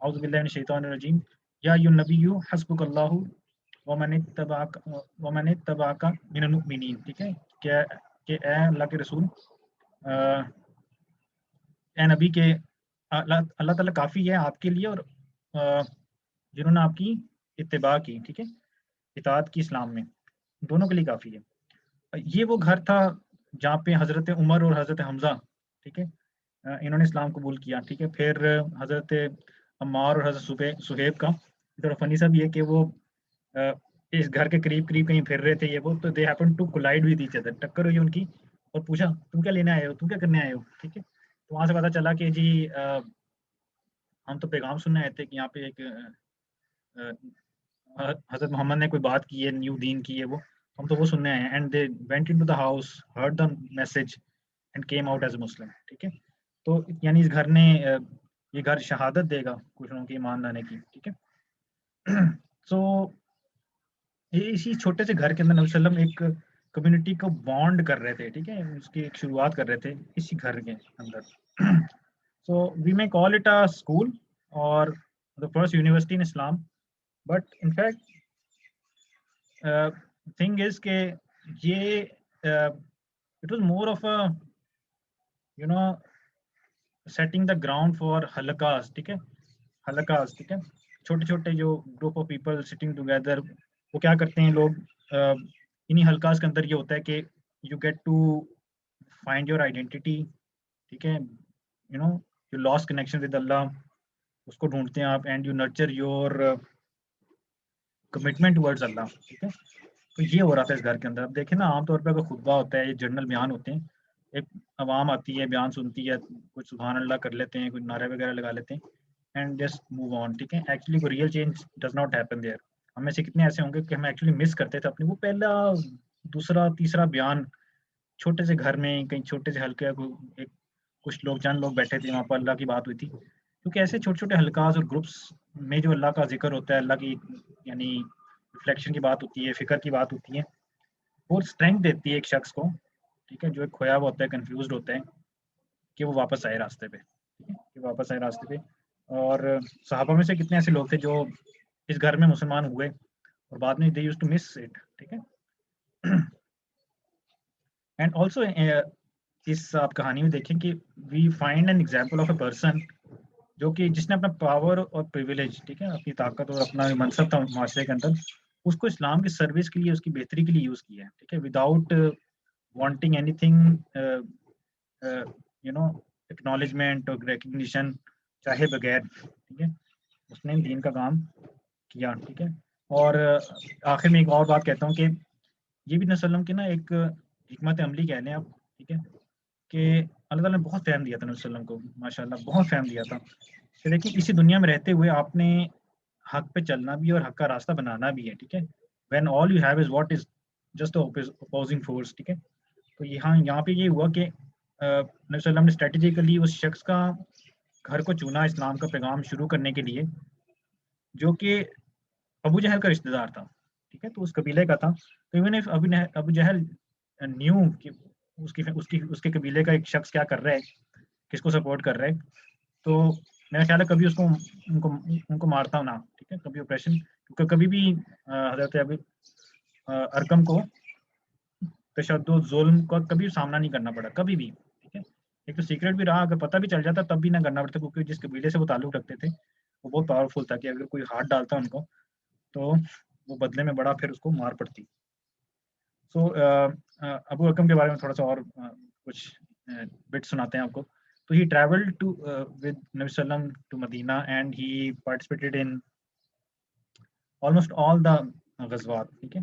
اعوذ باللہ من الشیطان الرجیم یا ایھا النبی حسبک اللہ ومن اتبعک من المؤمنین. ٹھیک ہے کہ اے اللہ کے رسول، اے نبی کے اللہ تعالیٰ کافی ہے آپ کے لیے اور جنہوں نے آپ کی اتباع کی، ٹھیک ہے، اطاعت کی اسلام میں، دونوں کے لیے کافی ہے. یہ وہ گھر تھا جہاں پہ حضرت عمر اور حضرت حمزہ، ٹھیک ہے، انہوں نے اسلام قبول کیا. ٹھیک ہے، پھر حضرت عمار اور حضرت صہیب کا تھوڑا فنی سا بھی ہے کہ وہ اس گھر کے قریب قریب کہیں پھر رہے تھے یہ وہ، تو they happen to collide with each other, ٹکر ہوئی ان کی اور پوچھا تم کیا لینے آئے ہو، تم کیا کرنے آئے ہو. ٹھیک ہے، تو وہاں سے پتا چلا کہ جی ہم تو پیغام سننے آئے تھے کہ یہاں پہ ایک حضرت محمد نے کوئی بات کی ہے نیو دین کی ہے، وہ ہم تو وہ سننے آئے ہیں. And they went into the house, heard the message and came out as a Muslim. ٹھیک ہے، تو یعنی اس گھر نے یہ گھر شہادت دے گا کچھ لوگوں کی ایمان لانے کی. ٹھیک ہے، سو اسی چھوٹے سے گھر کے اندر نبی صلی اللہ علیہ وسلم ایک کمیونٹی کو بانڈ کر رہے تھے. ٹھیک ہے، اس کی ایک شروعات کر رہے تھے اسی گھر کے اندر. سو وی میں کال اٹ اے اسکول اور the first university in Islam. But in fact thing is کہ یہ it was more of a you know setting the ground for حلقاز. ٹھیک ہے، حلقاز، ٹھیک ہے، چھوٹے چھوٹے جو group of people sitting together, وہ کیا کرتے ہیں لوگ انہی حلقاز کے اندر یہ ہوتا ہے کہ you get to find your identity. ٹھیک ہے، you know you lost connection with Allah, اس کو ڈھونڈتے ہیں آپ، and you nurture your commitment towards Allah. ٹھیک ہے، تو یہ ہو رہا تھا اس گھر کے اندر. اب دیکھیں نا، عام طور پہ اگر خطبہ ہوتا ہے، یہ جنرل بیان ہوتے ہیں، ایک عوام آتی ہے، بیان سنتی ہے، کچھ سبحان اللہ کر لیتے ہیں، کچھ نعرے وغیرہ لگا لیتے ہیں، اینڈ جسٹ موو آن. ٹھیک ہے، ایکچولی کوئی real change does not happen there. ہم میں سے کتنے ایسے ہوں گے کہ ہم ایکچولی مس کرتے تھے اپنے وہ پہلا دوسرا تیسرا بیان چھوٹے سے گھر میں کہیں چھوٹے سے حلقے ایک کچھ لوگ چند لوگ بیٹھے تھے وہاں پر اللہ کی بات ہوئی تھی. کیونکہ ایسے چھوٹے چھوٹے حلقاز اور گروپس میں جو اللہ کا ذکر ہوتا ہے، اللہ کی یعنی ریفلیکشن کی بات ہوتی ہے، فکر کی بات ہوتی ہے، وہ اسٹرینتھ دیتی ہے ایک شخص کو. ٹھیک ہے، جو ایک کھویا ہوا ہوتا ہے، کنفیوزڈ ہوتا ہے، کہ وہ واپس آئے راستے پہ. ٹھیک ہے، کہ واپس آئے راستے پہ. اور صحابہ میں سے کتنے ایسے لوگ تھے جو اس گھر میں مسلمان ہوئے اور بعد میں they use to miss it. ٹھیک ہے، اینڈ آلسو اس آپ کہانی میں دیکھیں کہ we find an example of a person جو کہ جس نے اپنا پاور اور پریویلیج، ٹھیک ہے، اپنی طاقت اور اپنا منصب تھا معاشرے کے اندر، اس کو اسلام کی سروس کے لیے، اس کی بہتری کے لیے یوز کیا ہے. ٹھیک ہے، without wanting anything you know acknowledgement اور ریکگنیشن چاہے بغیر. ٹھیک ہے، اس نے دین کا کام کیا. ٹھیک ہے، اور آخر میں ایک اور بات کہتا ہوں کہ یہ بھی نبی صلی اللہ علیہ وسلم کی نا ایک حکمت عملی کہہ لیں آپ. ٹھیک ہے، کہ اللہ تعالیٰ نے بہت فہم دیا تھا نبی صلی اللہ علیہ وسلم کو، ماشاء اللہ بہت فہم دیا تھا کہ دیکھیں اسی دنیا میں رہتے ہوئے آپ نے حق پہ چلنا بھی اور حق کا راستہ بنانا بھی ہے. ٹھیک ہے، when all you have is what is just the opposing force. ٹھیک ہے، تو یہاں پہ یہ ہوا کہ نبی صلی اللہ علیہ وسلم نے اسٹریٹجیکلی اس شخص کا گھر کو چنا اسلام کا پیغام شروع کرنے کے لیے، جو کہ ابو جہل کا رشتہ دار تھا. ٹھیک ہے، تو اس قبیلے کا تھا. تو even if above Jahl new کہ اس کے قبیلے کا ایک شخص کیا کر رہا ہے، کس کو سپورٹ کر رہا ہے، تو میرا خیال ہے کبھی اس کو ان کو مارتا نہ. ٹھیک ہے، کبھی آپریشن، کیونکہ کبھی بھی حضرت ابو ارقم کو تشدد ظلم کا کبھی سامنا نہیں کرنا پڑا، کبھی بھی. ٹھیک ہے، ایک تو سیکرٹ بھی رہا، اگر پتہ بھی چل جاتا تب بھی نہ کرنا پڑتا، کیونکہ جس قبیلے سے وہ تعلق رکھتے تھے وہ بہت پاورفل تھا کہ اگر کوئی ہاتھ ڈالتا ان کو تو وہ بدلے میں بڑا پھر اس کو مار پڑتی. سو ابو ارقم کے بارے میں تھوڑا سا اور کچھ بٹ سناتے ہیں آپ کو. تو ہی ٹریولڈ ٹو ود نبی صلی اللہ علیہ وسلم to Medina and he participated in almost all the غزوات. ٹھیک ہے،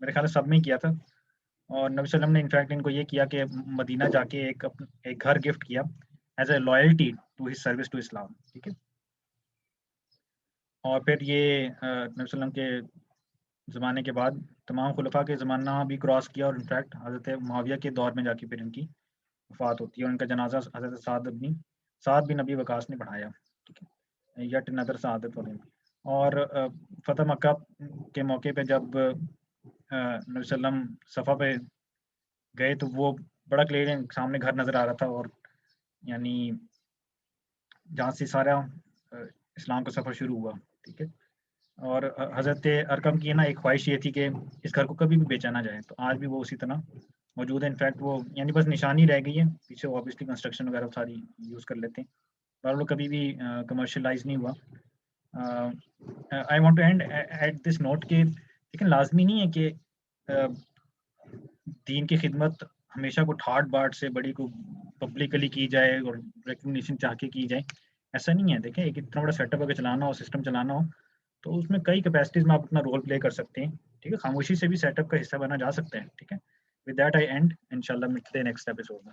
میرے خیال سے سب میں ہی کیا تھا. اور نبی صلی اللہ علیہ وسلم نے انفیکٹ ان کو یہ کیا کہ مدینہ جا کے ایک گھر گفٹ کیا as a loyalty to his service to Islam. ٹھیک ہے، اور پھر یہ نبی صلی اللہ علیہ وسلم کے زمانے کے بعد تمام خلفاء کے زمانہ بھی کراس کیا، اور انفیکٹ حضرت معاویہ کے دور میں جا کے پھر ان کی وفات ہوتی ہے، اور ان کا جنازہ حضرت سعد بن ابی وقاص نے پڑھایا. ٹھیک ہے، یٹ نظر سعادت والے. اور فتح مکہ کے موقع پہ جب نبی صلی اللہ علیہ وسلم صفا پہ گئے تو وہ بڑا کلیئر سامنے گھر نظر آ رہا تھا، اور یعنی جہاں سے سارا اسلام کا سفر شروع ہوا. ٹھیک ہے, اور حضرت ارقم کی نا ایک خواہش یہ تھی کہ اس گھر کو کبھی بھی بیچا نہ جائے, تو آج بھی وہ اسی طرح موجود ہے. انفیکٹ وہ یعنی بس نشانی رہ گئی ہے, پیچھے آبویسلی کنسٹرکشن وغیرہ ساری یوز کر لیتے ہیں, اور وہ کبھی بھی کمرشلائز نہیں ہوا. I want to end at this note کہ لیکن لازمی نہیں ہے کہ دین کی خدمت ہمیشہ کو ٹھاٹ باٹ سے بڑی کو پبلکلی کی جائے اور ریکگنیشن چاہ کے کی جائے, ایسا نہیں ہے. دیکھیں ایک اتنا بڑا سیٹ اپ اگر چلانا ہو, سسٹم چلانا ہو, تو اس میں کئی کیپیسٹیز میں آپ اپنا رول پلے کر سکتے ہیں. ٹھیک ہے, خاموشی سے بھی سیٹ اپ کا حصہ بنا جا سکتا ہے. ٹھیک ہے, ود دیٹ آئی اینڈ, انشاءاللہ ملتے ہیں نیکسٹ ایپیسوڈ میں.